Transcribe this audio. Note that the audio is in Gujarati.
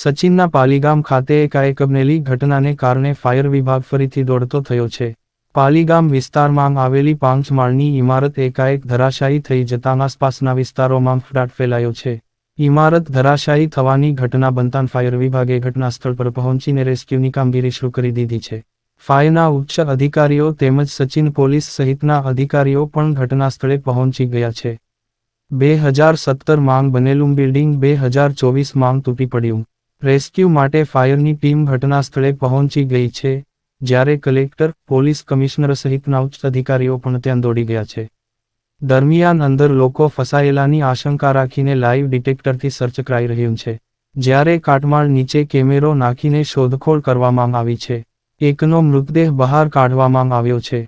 સચિનના પાલીગામ ખાતે એકાએક બનેલી ઘટનાને કારણે ફાયર વિભાગ ફરીથી દોડતો થયો છે. પાલીગામ વિસ્તારમાં આવેલી 5 માળની ઇમારત એકાએક ધરાશાયી થઈ જતાં આસપાસના વિસ્તારોમાં ફફડાટ ફેલાયો છે. ઇમારત ધરાશાયી થવાની ઘટના બનતાં ફાયર વિભાગે ઘટના સ્થળ પર પહોંચીને રેસ્ક્યુની કામગીરી શરૂ કરી દીધી છે. ફાયરના ઉચ્ચ અધિકારીઓ તેમજ સચિન પોલીસ સહિતના અધિકારીઓ પણ ઘટના સ્થળે પહોંચી ગયા છે. 2017 માં બનેલું બિલ્ડિંગ 2024 માં તૂટી પડ્યું. રેસ્ક્યુ માટે ફાયરની ટીમ ઘટના સ્થળે પહોંચી ગઈ છે, જ્યારે કલેક્ટર, પોલીસ કમિશનર સહિતના ઉચ્ચ અધિકારીઓ પણ ત્યાં દોડી ગયા છે. દરમિયાન અંદર લોકો ફસાયેલાની આશંકા રાખીને લાઈવ ડિટેક્ટરથી સર્ચ કરાઈ રહ્યું છે, જ્યારે કાટમાળ નીચે કેમેરો નાખીને શોધખોળ કરવામાં આવી છે. એકનો મૃતદેહ બહાર કાઢવામાં આવ્યો છે.